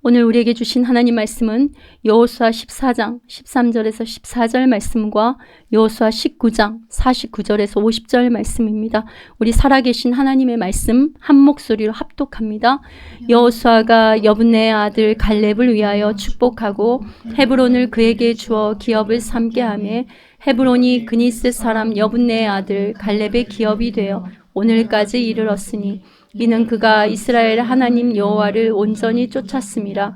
오늘 우리에게 주신 하나님 말씀은 여호수아 14장 13절에서 14절 말씀과 여호수아 19장 49절에서 50절 말씀입니다. 우리 살아계신 하나님의 말씀 한 목소리로 합독합니다. 여호수아가 여분네의 아들 갈렙을 위하여 축복하고 헤브론을 그에게 주어 기업을 삼게 하며 헤브론이 그니스 사람 여분네의 아들 갈렙의 기업이 되어 오늘까지 이르렀으니 이는 그가 이스라엘 하나님 여호와를 온전히 쫓았음이라.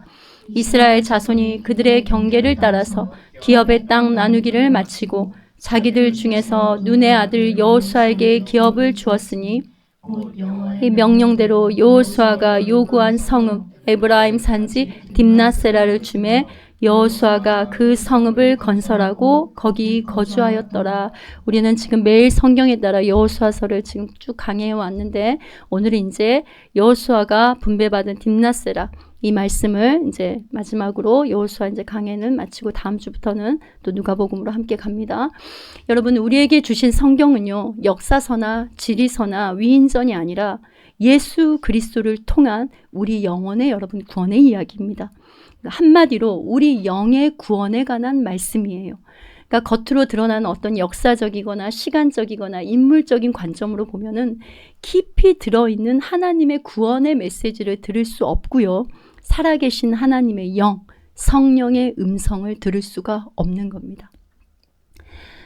이스라엘 자손이 그들의 경계를 따라서 기업의 땅 나누기를 마치고 자기들 중에서 눈의 아들 여호수아에게 기업을 주었으니 이 명령대로 여호수아가 요구한 성읍 에브라임 산지 딥나세라를 주매 여호수아가 그 성읍을 건설하고 거기 거주하였더라. 우리는 지금 매일 성경에 따라 여호수아서를 지금 쭉 강해해 왔는데 오늘은 이제 여호수아가 분배받은 딥나세라 이 말씀을 이제 마지막으로 여호수아 이제 강해는 마치고 다음 주부터는 또 누가복음으로 함께 갑니다. 여러분, 우리에게 주신 성경은요, 역사서나 지리서나 위인전이 아니라 예수 그리스도를 통한 우리 영혼의 여러분 구원의 이야기입니다. 한마디로 우리 영의 구원에 관한 말씀이에요. 그러니까 겉으로 드러나는 어떤 역사적이거나 시간적이거나 인물적인 관점으로 보면은 깊이 들어있는 하나님의 구원의 메시지를 들을 수 없고요. 살아계신 하나님의 영, 성령의 음성을 들을 수가 없는 겁니다.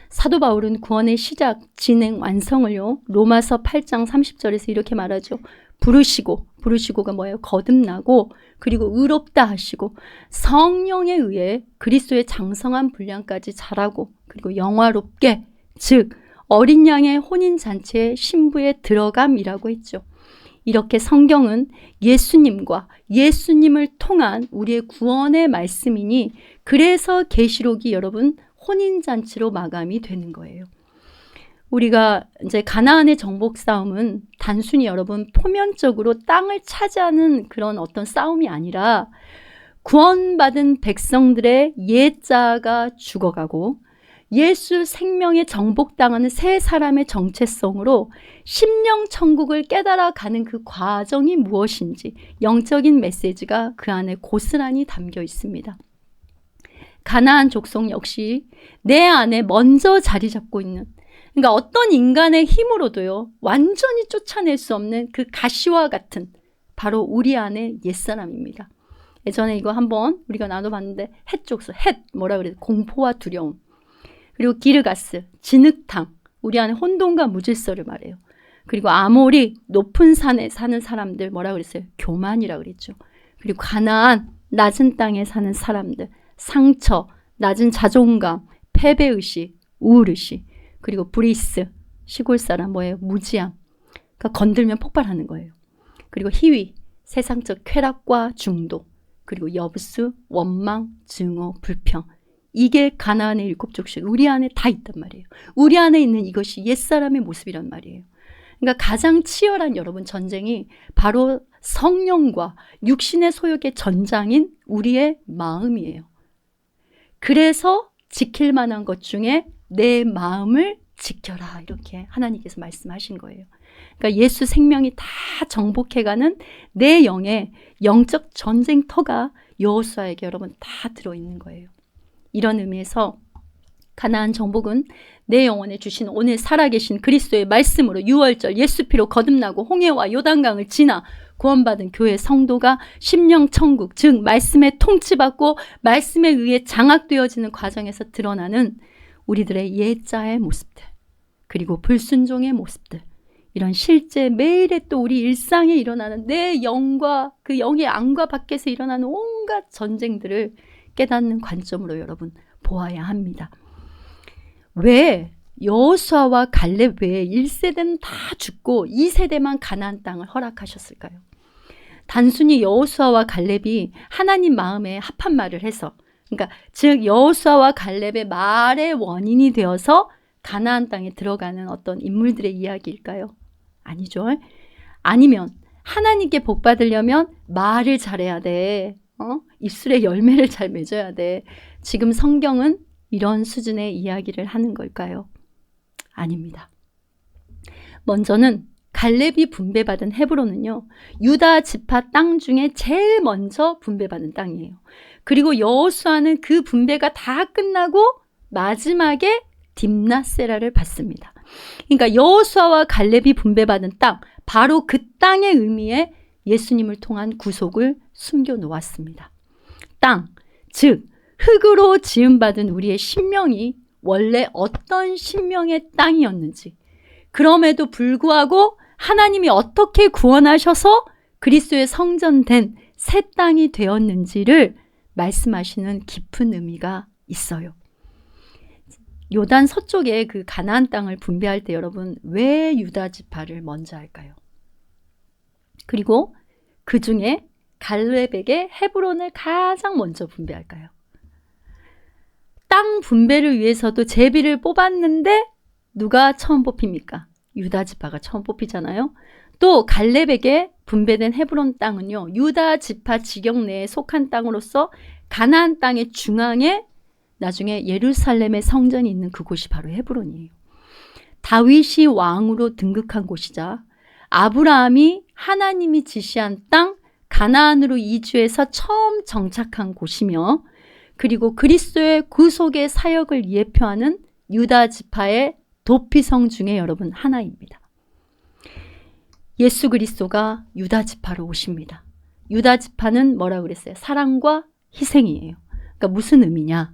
사도 바울은 구원의 시작, 진행, 완성을요. 로마서 8장 30절에서 이렇게 말하죠. 부르시고가 뭐예요? 거듭나고 그리고 의롭다 하시고 성령에 의해 그리스도의 장성한 분량까지 자라고 그리고 영화롭게 즉 어린 양의 혼인잔치의 신부에 들어감이라고 했죠. 이렇게 성경은 예수님과 예수님을 통한 우리의 구원의 말씀이니 그래서 계시록이 여러분 혼인잔치로 마감이 되는 거예요. 우리가 이제 가나안의 정복 싸움은 단순히 여러분 표면적으로 땅을 차지하는 그런 어떤 싸움이 아니라 구원받은 백성들의 옛자가 죽어가고 예수 생명에 정복당하는 새 사람의 정체성으로 심령 천국을 깨달아가는 그 과정이 무엇인지 영적인 메시지가 그 안에 고스란히 담겨 있습니다. 가나안 족속 역시 내 안에 먼저 자리 잡고 있는, 그러니까 어떤 인간의 힘으로도요 완전히 쫓아낼 수 없는 그 가시와 같은 바로 우리 안에 옛사람입니다. 예전에 이거 한번 우리가 나눠봤는데 헷 족속, 헷 뭐라 그래요? 공포와 두려움. 그리고 기르가스, 진흙탕, 우리 안에 혼돈과 무질서를 말해요. 그리고 아모리, 높은 산에 사는 사람들 뭐라 그랬어요? 교만이라 그랬죠. 그리고 가나안, 낮은 땅에 사는 사람들, 상처, 낮은 자존감, 패배의식, 우울의식. 그리고 브리스, 시골 사람 뭐예요? 무지함. 그러니까 건들면 폭발하는 거예요. 그리고 희위, 세상적 쾌락과 중독. 그리고 여부수, 원망, 증오, 불평. 이게 가나안의 7족속 우리 안에 다 있단 말이에요. 우리 안에 있는 이것이 옛사람의 모습이란 말이에요. 그러니까 가장 치열한 여러분 전쟁이 바로 성령과 육신의 소욕의 전장인 우리의 마음이에요. 그래서 지킬 만한 것 중에 내 마음을 지켜라 이렇게 하나님께서 말씀하신 거예요. 그러니까 예수 생명이 다 정복해가는 내 영의 영적 전쟁터가 여호수아에게 여러분 다 들어있는 거예요. 이런 의미에서 가나안 정복은 내 영혼에 주신 오늘 살아계신 그리스도의 말씀으로 6월절 예수 피로 거듭나고 홍해와 요단강을 지나 구원받은 교회 성도가 심령 천국 즉 말씀에 통치받고 말씀에 의해 장악되어지는 과정에서 드러나는 우리들의 옛자의 모습들 그리고 불순종의 모습들 이런 실제 매일의 또 우리 일상에 일어나는 내 영과 그 영의 안과 밖에서 일어나는 온갖 전쟁들을 깨닫는 관점으로 여러분 보아야 합니다. 왜 여호수아와 갈렙 외에 1세대는 다 죽고 2세대만 가나안 땅을 허락하셨을까요? 단순히 여호수아와 갈렙이 하나님 마음에 합한 말을 해서 그러니까 즉 여호수아와 갈렙의 말의 원인이 되어서 가나안 땅에 들어가는 어떤 인물들의 이야기일까요? 아니죠. 아니면 하나님께 복 받으려면 말을 잘해야 돼. 입술에 열매를 잘 맺어야 돼. 지금 성경은 이런 수준의 이야기를 하는 걸까요? 아닙니다. 먼저는 갈렙이 분배받은 헤브론은요, 유다 지파 땅 중에 제일 먼저 분배받은 땅이에요. 그리고 여호수아는 그 분배가 다 끝나고 마지막에 딥나세라를 받습니다. 그러니까 여호수아와 갈렙이 분배받은 땅, 바로 그 땅의 의미에 예수님을 통한 구속을 숨겨 놓았습니다. 땅, 즉 흙으로 지음받은 우리의 심령이 원래 어떤 심령의 땅이었는지, 그럼에도 불구하고 하나님이 어떻게 구원하셔서 그리스도의 성전된 새 땅이 되었는지를 말씀하시는 깊은 의미가 있어요. 요단 서쪽에 그 가나안 땅을 분배할 때 여러분 왜 유다 지파를 먼저 할까요? 그리고 그 중에 갈렙에게 헤브론을 가장 먼저 분배할까요? 땅 분배를 위해서도 제비를 뽑았는데 누가 처음 뽑힙니까? 유다 지파가 처음 뽑히잖아요. 또 갈렙에게 분배된 헤브론 땅은요, 유다 지파 지경 내에 속한 땅으로서 가나안 땅의 중앙에 나중에 예루살렘의 성전이 있는 그곳이 바로 헤브론이에요. 다윗이 왕으로 등극한 곳이자 아브라함이 하나님이 지시한 땅 가나안으로 이주해서 처음 정착한 곳이며, 그리고 그리스도의 구속의 사역을 예표하는 유다 지파의 도피성 중에 여러분 하나입니다. 예수 그리스도가 유다 지파로 오십니다. 유다 지파는 뭐라고 그랬어요? 사랑과 희생이에요. 그러니까 무슨 의미냐?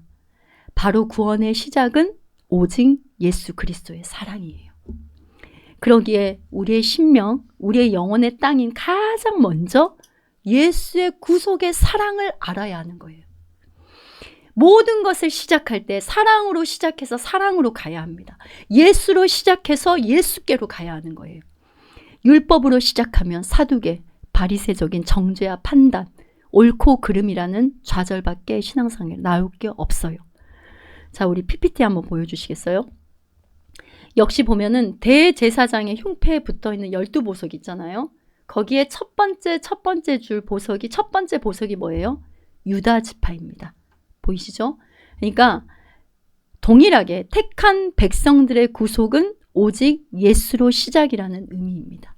바로 구원의 시작은 오직 예수 그리스도의 사랑이에요. 그러기에 우리의 심령, 우리의 영혼의 땅인 가장 먼저 예수의 구속의 사랑을 알아야 하는 거예요. 모든 것을 시작할 때 사랑으로 시작해서 사랑으로 가야 합니다. 예수로 시작해서 예수께로 가야 하는 거예요. 율법으로 시작하면 사두개, 바리새적인 정죄와 판단, 옳고 그름이라는 좌절밖에 신앙생활에 나올 게 없어요. 자, 우리 PPT 한번 보여주시겠어요? 역시 보면은 대제사장의 흉패에 붙어있는 12보석 있잖아요. 거기에 첫 번째 줄 보석이, 첫 번째 보석이 뭐예요? 유다 지파입니다. 보이시죠? 그러니까 동일하게 택한 백성들의 구속은 오직 예수로 시작이라는 의미입니다.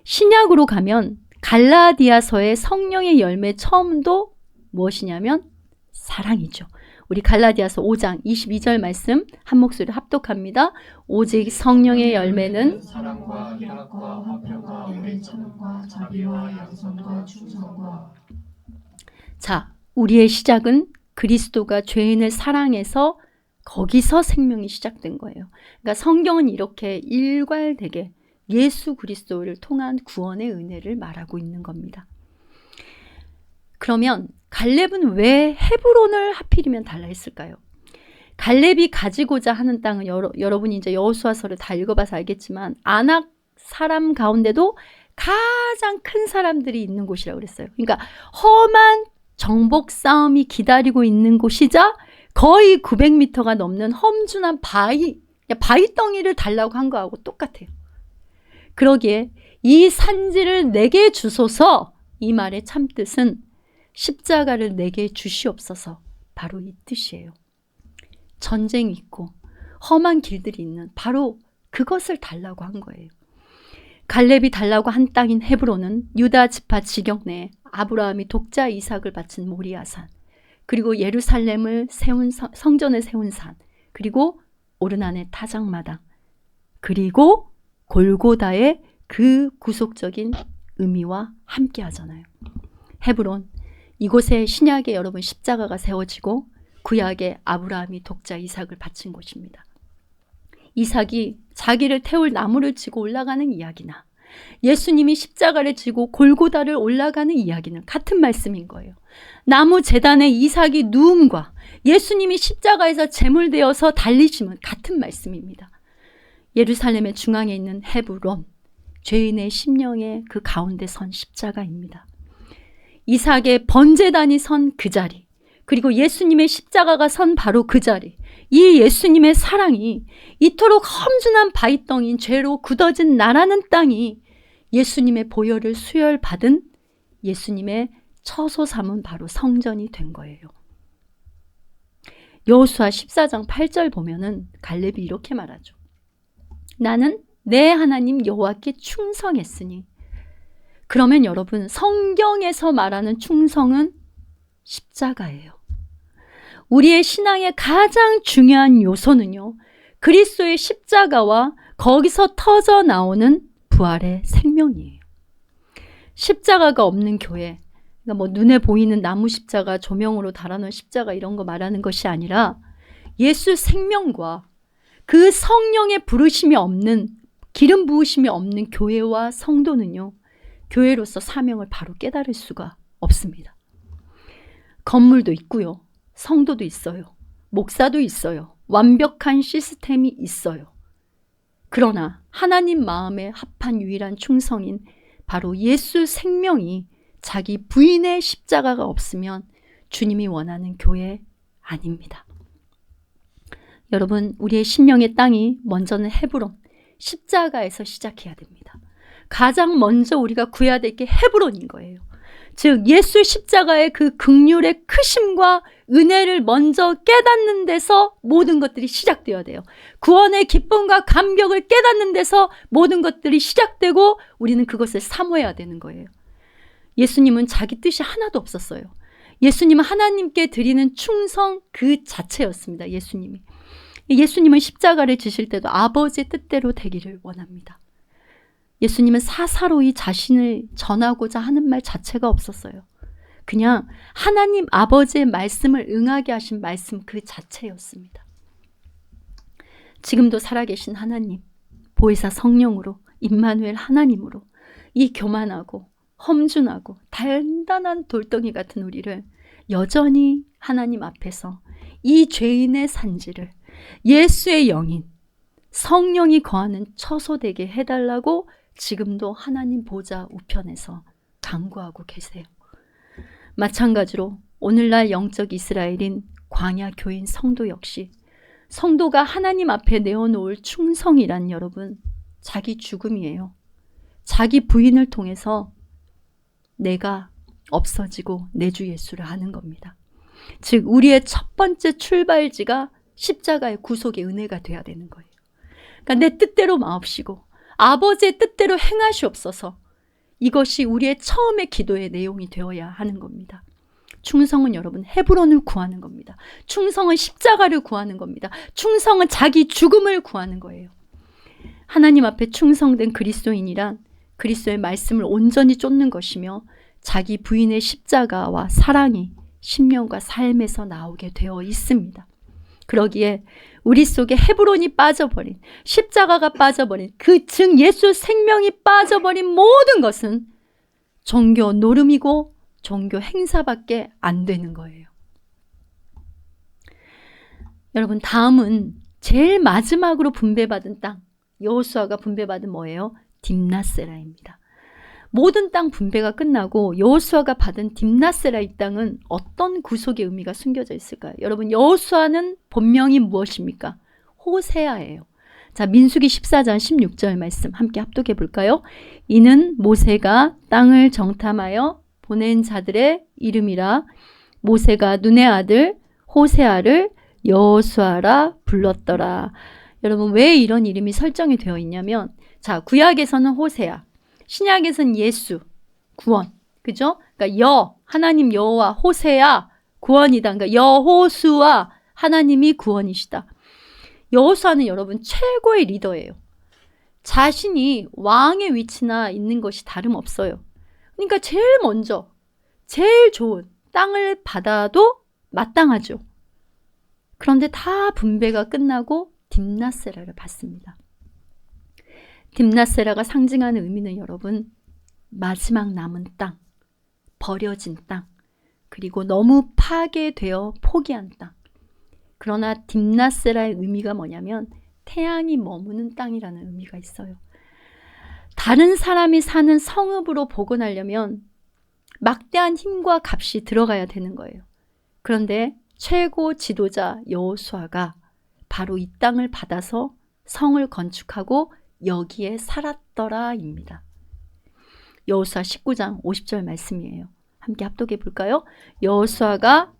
신약으로 가면 갈라디아서의 성령의 열매 처음도 무엇이냐면 사랑이죠. 우리 갈라디아서 5장 22절 말씀 한 목소리로 합독합니다. 오직 성령의 열매는 사랑과 희락과 화평과 오랜 참음과 자비와 양선과 충성과. 자, 우리의 시작은 그리스도가 죄인을 사랑해서 거기서 생명이 시작된 거예요. 그러니까 성경은 이렇게 일괄되게 예수 그리스도를 통한 구원의 은혜를 말하고 있는 겁니다. 그러면 갈렙은 왜 헤브론을 하필이면 달라 했을까요? 갈렙이 가지고자 하는 땅은 여러분이 이제 여호수아서를 다 읽어봐서 알겠지만 아낙 사람 가운데도 가장 큰 사람들이 있는 곳이라고 그랬어요. 그러니까 험한 정복 싸움이 기다리고 있는 곳이자 거의 900m가 넘는 험준한 바위덩이를 달라고 한 거하고 똑같아요. 그러기에 이 산지를 내게 주소서, 이 말의 참뜻은 십자가를 내게 주시옵소서, 바로 이 뜻이에요. 전쟁이 있고 험한 길들이 있는 바로 그것을 달라고 한 거예요. 갈렙이 달라고 한 땅인 헤브론은 유다 지파 지경 내에 아브라함이 독자 이삭을 바친 모리아산, 그리고 예루살렘을 세운 성전을 세운 산, 그리고 오르난의 타작마당, 그리고 골고다의 그 구속적인 의미와 함께 하잖아요. 헤브론, 이곳에 신약에 여러분 십자가가 세워지고 구약에 아브라함이 독자 이삭을 바친 곳입니다. 이삭이 자기를 태울 나무를 지고 올라가는 이야기나 예수님이 십자가를 지고 골고다를 올라가는 이야기는 같은 말씀인 거예요. 나무 제단에 이삭이 누움과 예수님이 십자가에서 제물되어서 달리심은 같은 말씀입니다. 예루살렘의 중앙에 있는 헤브론, 죄인의 심령의 그 가운데 선 십자가입니다. 이삭의 번제단이 선 그 자리, 그리고 예수님의 십자가가 선 바로 그 자리, 이 예수님의 사랑이 이토록 험준한 바위덩이인 죄로 굳어진 나라는 땅이 예수님의 보혈을 수혈받은 예수님의 처소 삼은 바로 성전이 된 거예요. 여호수아 14장 8절 보면은 갈렙이 이렇게 말하죠. 나는 내 하나님 여호와께 충성했으니. 그러면 여러분, 성경에서 말하는 충성은 십자가예요. 우리의 신앙의 가장 중요한 요소는요, 그리스도의 십자가와 거기서 터져 나오는 부활의 생명이에요. 십자가가 없는 교회, 그러니까 뭐 눈에 보이는 나무 십자가, 조명으로 달아놓은 십자가 이런 거 말하는 것이 아니라 예수 생명과 그 성령의 부르심이 없는, 기름 부으심이 없는 교회와 성도는요, 교회로서 사명을 바로 깨달을 수가 없습니다. 건물도 있고요, 성도도 있어요, 목사도 있어요, 완벽한 시스템이 있어요. 그러나 하나님 마음에 합한 유일한 충성인 바로 예수 생명이 자기 부인의 십자가가 없으면 주님이 원하는 교회 아닙니다. 여러분, 우리의 심령의 땅이 먼저는 헤브론, 십자가에서 시작해야 됩니다. 가장 먼저 우리가 구해야 될 게 헤브론인 거예요. 즉 예수 십자가의 그 긍휼의 크심과 은혜를 먼저 깨닫는 데서 모든 것들이 시작되어야 돼요. 구원의 기쁨과 감격을 깨닫는 데서 모든 것들이 시작되고 우리는 그것을 사모해야 되는 거예요. 예수님은 자기 뜻이 하나도 없었어요. 예수님은 하나님께 드리는 충성 그 자체였습니다. 예수님은 십자가를 지실 때도 아버지의 뜻대로 되기를 원합니다. 예수님은 사사로이 자신을 전하고자 하는 말 자체가 없었어요. 그냥 하나님 아버지의 말씀을 응하게 하신 말씀 그 자체였습니다. 지금도 살아계신 하나님, 보혜사 성령으로, 임마누엘 하나님으로 이 교만하고 험준하고 단단한 돌덩이 같은 우리를 여전히 하나님 앞에서 이 죄인의 산지를 예수의 영인 성령이 거하는 처소되게 해달라고 지금도 하나님 보좌 우편에서 간구하고 계세요. 마찬가지로 오늘날 영적 이스라엘인 광야 교인 성도 역시 성도가 하나님 앞에 내어놓을 충성이란 여러분, 자기 죽음이에요. 자기 부인을 통해서 내가 없어지고 내 주 예수를 하는 겁니다. 즉 우리의 첫 번째 출발지가 십자가의 구속의 은혜가 돼야 되는 거예요. 그러니까 내 뜻대로 마옵시고 아버지의 뜻대로 행하시옵소서. 이것이 우리의 처음의 기도의 내용이 되어야 하는 겁니다. 충성은 여러분 헤브론을 구하는 겁니다. 충성은 십자가를 구하는 겁니다. 충성은 자기 죽음을 구하는 거예요. 하나님 앞에 충성된 그리스도인이란 그리스도의 말씀을 온전히 쫓는 것이며 자기 부인의 십자가와 사랑이 심령과 삶에서 나오게 되어 있습니다. 그러기에 우리 속에 헤브론이 빠져버린, 십자가가 빠져버린, 그 즉 예수 생명이 빠져버린 모든 것은 종교 노름이고 종교 행사밖에 안 되는 거예요. 여러분, 다음은 제일 마지막으로 분배받은 땅, 여호수아가 분배받은 뭐예요? 딥나세라입니다. 모든 땅 분배가 끝나고 여호수아가 받은 딥나세라 이 땅은 어떤 구속의 의미가 숨겨져 있을까요? 여러분, 여호수아는 본명이 무엇입니까? 호세아예요. 자, 민수기 14장 16절 말씀 함께 합독해 볼까요? 이는 모세가 땅을 정탐하여 보낸 자들의 이름이라. 모세가 눈의 아들 호세아를 여호수아라 불렀더라. 여러분, 왜 이런 이름이 설정이 되어 있냐면, 자, 구약에서는 호세아, 신약에서는 예수, 구원, 그죠? 그러니까 하나님 여호와, 호세아, 구원이다. 그러니까 여호수아, 하나님이 구원이시다. 여호수아는 여러분 최고의 리더예요. 자신이 왕의 위치나 있는 것이 다름없어요. 그러니까 제일 먼저, 제일 좋은 땅을 받아도 마땅하죠. 그런데 다 분배가 끝나고 딥나세라를 받습니다. 딥나세라가 상징하는 의미는 여러분, 마지막 남은 땅, 버려진 땅, 그리고 너무 파괴되어 포기한 땅. 그러나 딥나세라의 의미가 뭐냐면 태양이 머무는 땅이라는 의미가 있어요. 다른 사람이 사는 성읍으로 복원하려면 막대한 힘과 값이 들어가야 되는 거예요. 그런데 최고 지도자 여호수아가 바로 이 땅을 받아서 성을 건축하고 여기에 살았더라입니다. 여호수아 19장 50절 말씀이에요. 함께 합독해 볼까요? 여호수아가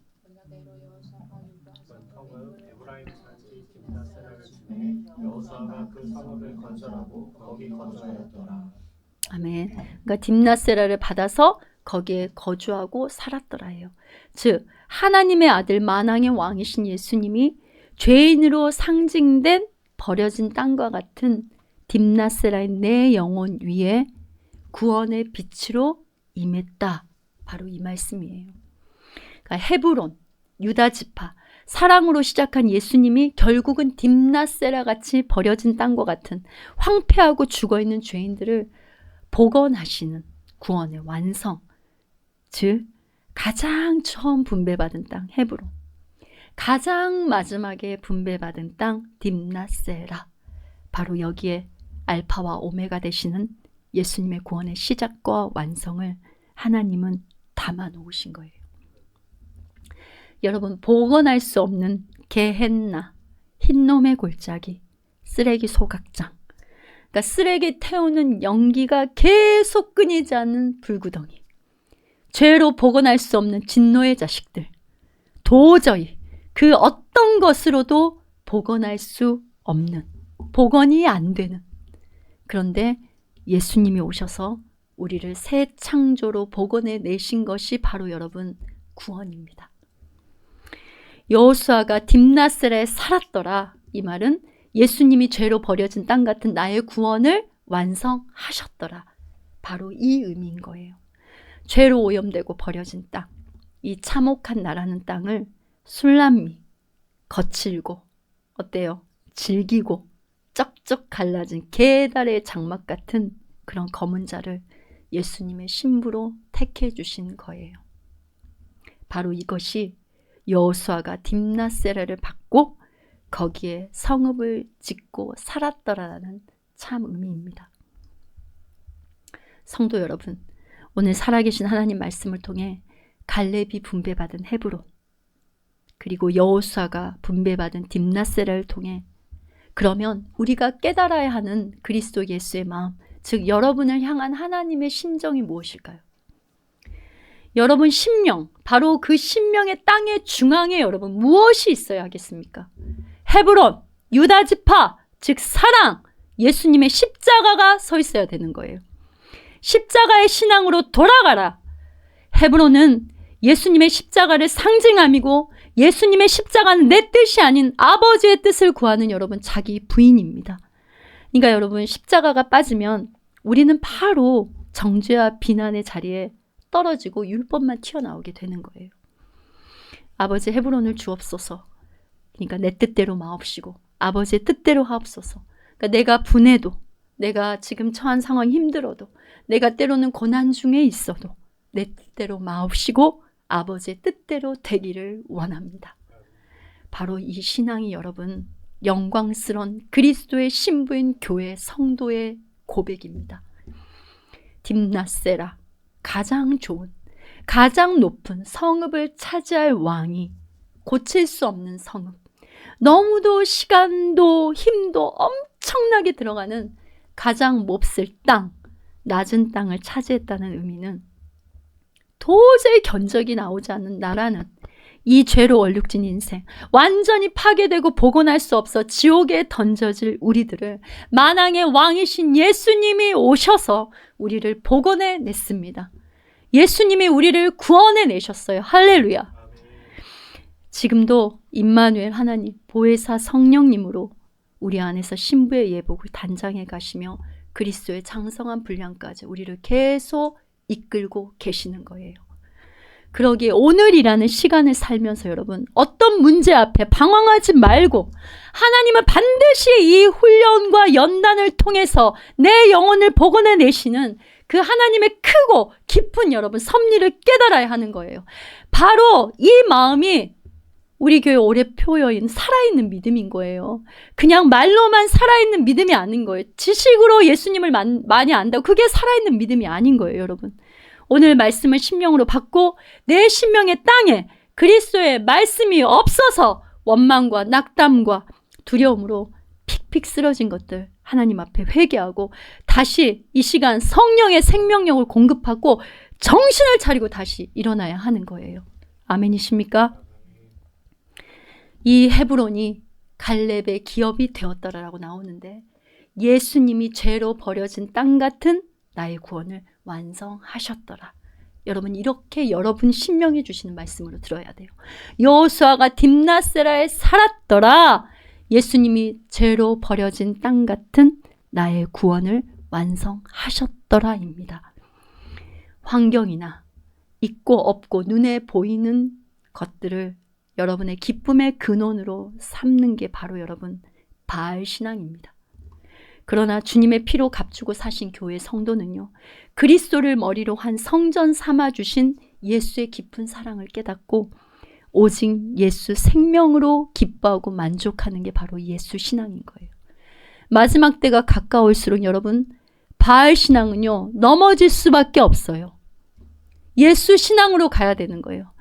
여호사가 그 성읍을 건설하고 거기 거주하였더라. 아멘. 그러니까 딥나세라를 받아서 거기에 거주하고 살았더라예요. 즉 하나님의 아들 만왕의 왕이신 예수님이 죄인으로 상징된 버려진 땅과 같은 딥나세라의 내 영혼 위에 구원의 빛으로 임했다. 바로 이 말씀이에요. 그러니까 헤브론, 유다 지파, 사랑으로 시작한 예수님이 결국은 딥나세라 같이 버려진 땅과 같은 황폐하고 죽어있는 죄인들을 복원하시는 구원의 완성. 즉 가장 처음 분배받은 땅 헤브론, 가장 마지막에 분배받은 땅 딥나세라. 바로 여기에 알파와 오메가 되시는 예수님의 구원의 시작과 완성을 하나님은 담아 놓으신 거예요. 여러분, 복원할 수 없는 게헨나, 흰놈의 골짜기, 쓰레기 소각장, 그러니까 쓰레기 태우는 연기가 계속 끊이지 않는 불구덩이, 죄로 복원할 수 없는 진노의 자식들, 도저히 그 어떤 것으로도 복원할 수 없는, 복원이 안 되는. 그런데 예수님이 오셔서 우리를 새 창조로 복원해 내신 것이 바로 여러분 구원입니다. 여호수아가 딥나셀에 살았더라. 이 말은 예수님이 죄로 버려진 땅 같은 나의 구원을 완성하셨더라. 바로 이 의미인 거예요. 죄로 오염되고 버려진 땅, 이 참혹한 나라는 땅을 술람미, 거칠고 어때요? 질기고 쩍쩍 갈라진 개달의 장막 같은 그런 검은 자를 예수님의 신부로 택해 주신 거예요. 바로 이것이 여호수아가 딥나세라를 받고 거기에 성읍을 짓고 살았더라라는 참 의미입니다. 성도 여러분, 오늘 살아계신 하나님 말씀을 통해 갈렙이 분배받은 헤브론, 그리고 여호수아가 분배받은 딥나세라를 통해 그러면 우리가 깨달아야 하는 그리스도 예수의 마음, 즉 여러분을 향한 하나님의 심정이 무엇일까요? 여러분 심령, 바로 그 심령의 땅의 중앙에 여러분 무엇이 있어야 하겠습니까? 헤브론, 유다 지파, 즉 사랑, 예수님의 십자가가 서 있어야 되는 거예요. 십자가의 신앙으로 돌아가라. 헤브론은 예수님의 십자가를 상징함이고 예수님의 십자가는 내 뜻이 아닌 아버지의 뜻을 구하는 여러분 자기 부인입니다. 그러니까 여러분 십자가가 빠지면 우리는 바로 정죄와 비난의 자리에 떨어지고 율법만 튀어나오게 되는 거예요. 아버지 헤브론을 주옵소서. 그러니까 내 뜻대로 마옵시고 아버지의 뜻대로 하옵소서. 그러니까 내가 분해도, 내가 지금 처한 상황이 힘들어도, 내가 때로는 고난 중에 있어도 내 뜻대로 마옵시고 아버지의 뜻대로 되기를 원합니다. 바로 이 신앙이 여러분 영광스러운 그리스도의 신부인 교회 성도의 고백입니다. 딥나세라, 가장 좋은, 가장 높은 성읍을 차지할 왕이, 고칠 수 없는 성읍, 너무도 시간도 힘도 엄청나게 들어가는 가장 몹쓸 땅, 낮은 땅을 차지했다는 의미는 도저히 견적이 나오지 않는 나라는 이 죄로 얼룩진 인생, 완전히 파괴되고 복원할 수 없어 지옥에 던져질 우리들을 만왕의 왕이신 예수님이 오셔서 우리를 복원해 냈습니다. 예수님이 우리를 구원해 내셨어요. 할렐루야. 지금도 임마누엘 하나님, 보혜사 성령님으로 우리 안에서 신부의 예복을 단장해 가시며 그리스도의 장성한 분량까지 우리를 계속 이끌고 계시는 거예요. 그러기에 오늘이라는 시간을 살면서 여러분 어떤 문제 앞에 방황하지 말고 하나님은 반드시 이 훈련과 연단을 통해서 내 영혼을 복원해 내시는 그 하나님의 크고 깊은 여러분 섭리를 깨달아야 하는 거예요. 바로 이 마음이 우리 교회 올해 표어인 살아있는 믿음인 거예요. 그냥 말로만 살아있는 믿음이 아닌 거예요. 지식으로 예수님을 많이 안다고 그게 살아있는 믿음이 아닌 거예요, 여러분. 오늘 말씀을 심령으로 받고 내 심령의 땅에 그리스도의 말씀이 없어서 원망과 낙담과 두려움으로 픽픽 쓰러진 것들 하나님 앞에 회개하고 다시 이 시간 성령의 생명력을 공급하고 정신을 차리고 다시 일어나야 하는 거예요. 아멘이십니까? 이 헤브론이 갈렙의 기업이 되었더라라고 나오는데 예수님이 죄로 버려진 땅 같은 나의 구원을 완성하셨더라. 여러분 이렇게 여러분 신명해 주시는 말씀으로 들어야 돼요. 여호수아가 딥나세라에 살았더라. 예수님이 죄로 버려진 땅 같은 나의 구원을 완성하셨더라입니다. 환경이나 있고 없고 눈에 보이는 것들을 여러분의 기쁨의 근원으로 삼는 게 바로 여러분 바알 신앙입니다. 그러나 주님의 피로 값주고 사신 교회 성도는요, 그리스도를 머리로 한 성전 삼아주신 예수의 깊은 사랑을 깨닫고 오직 예수 생명으로 기뻐하고 만족하는 게 바로 예수 신앙인 거예요. 마지막 때가 가까울수록 여러분 바알 신앙은요 넘어질 수밖에 없어요. 예수 신앙으로 가야 되는 거예요.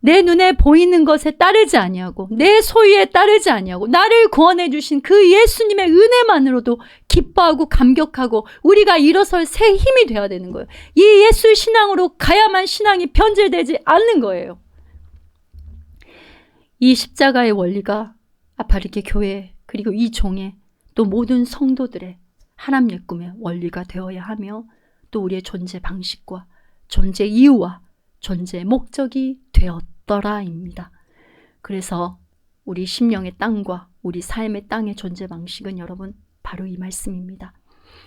내 눈에 보이는 것에 따르지 아니하고 내 소유에 따르지 아니하고 나를 구원해 주신 그 예수님의 은혜만으로도 기뻐하고 감격하고 우리가 일어설 새 힘이 되어야 되는 거예요. 이 예수 신앙으로 가야만 신앙이 변질되지 않는 거예요. 이 십자가의 원리가 아파르게 교회 그리고 이 종의 또 모든 성도들의 하나님의 꿈의 원리가 되어야 하며 또 우리의 존재 방식과 존재 이유와 존재 목적이 되었더라입니다. 그래서 우리 심령의 땅과 우리 삶의 땅의 존재 방식은 여러분 바로 이 말씀입니다.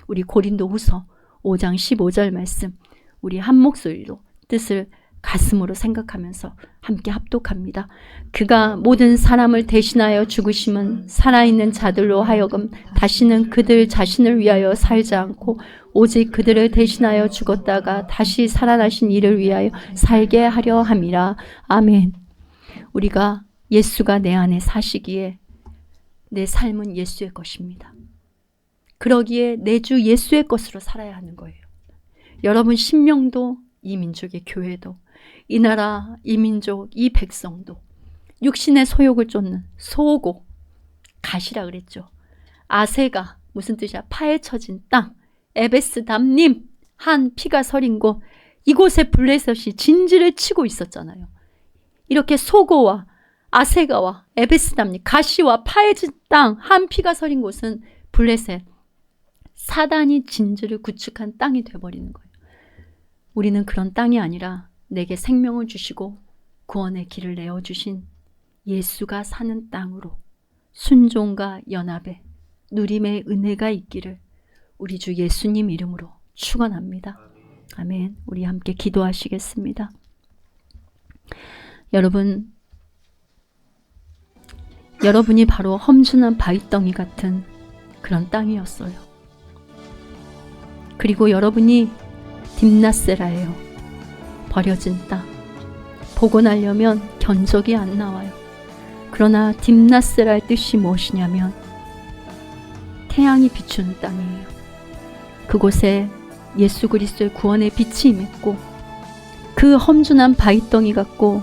우리 고린도후서 5장 15절 말씀 우리 한 목소리로 뜻을 가슴으로 생각하면서 함께 합독합니다. 그가 모든 사람을 대신하여 죽으심은 살아있는 자들로 하여금 다시는 그들 자신을 위하여 살지 않고 오직 그들을 대신하여 죽었다가 다시 살아나신 이를 위하여 살게 하려 함이라. 아멘. 우리가 예수가 내 안에 사시기에 내 삶은 예수의 것입니다. 그러기에 내 주 예수의 것으로 살아야 하는 거예요. 여러분 심령도 이 민족의 교회도 이 나라 이 민족 이 백성도 육신의 소욕을 쫓는 소고 가시라 그랬죠. 아세가 무슨 뜻이야? 파헤쳐진 땅 에베스담님 한 피가 서린 곳 이곳에 블레셋이 진지를 치고 있었잖아요. 이렇게 소고와 아세가와 에베스담님 가시와 파헤진 땅 한 피가 서린 곳은 블레셋 사단이 진지를 구축한 땅이 되어버리는 거예요. 우리는 그런 땅이 아니라 내게 생명을 주시고 구원의 길을 내어주신 예수가 사는 땅으로 순종과 연합에 누림의 은혜가 있기를 우리 주 예수님 이름으로 축원합니다. 아멘. 우리 함께 기도하시겠습니다. 여러분이 바로 험준한 바위덩이 같은 그런 땅이었어요. 그리고 여러분이 딥나세라예요. 버려진 땅. 복원하려면 견적이 안 나와요. 그러나 딥나세라의 뜻이 무엇이냐면 태양이 비추는 땅이에요. 그곳에 예수 그리스도의 구원의 빛이 임했고 그 험준한 바위덩이 같고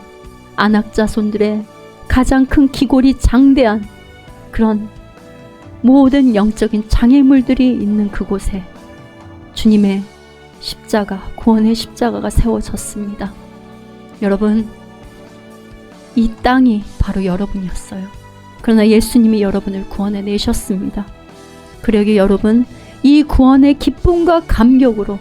안악자손들의 가장 큰 기골이 장대한 그런 모든 영적인 장애물들이 있는 그곳에 주님의 십자가, 구원의 십자가가 세워졌습니다. 여러분, 이 땅이 바로 여러분이었어요. 그러나 예수님이 여러분을 구원해 내셨습니다. 그러기에 여러분, 이 구원의 기쁨과 감격으로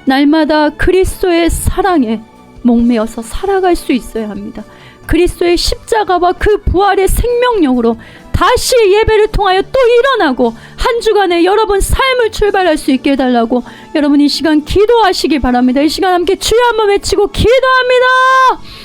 날마다 그리스도의 사랑에 목매어서 살아갈 수 있어야 합니다. 그리스도의 십자가와 그 부활의 생명력으로 다시 예배를 통하여 또 일어나고 한 주간에 여러분 삶을 출발할 수 있게 해달라고 여러분 이 시간 기도하시기 바랍니다. 이 시간 함께 주여 한번 외치고 기도합니다.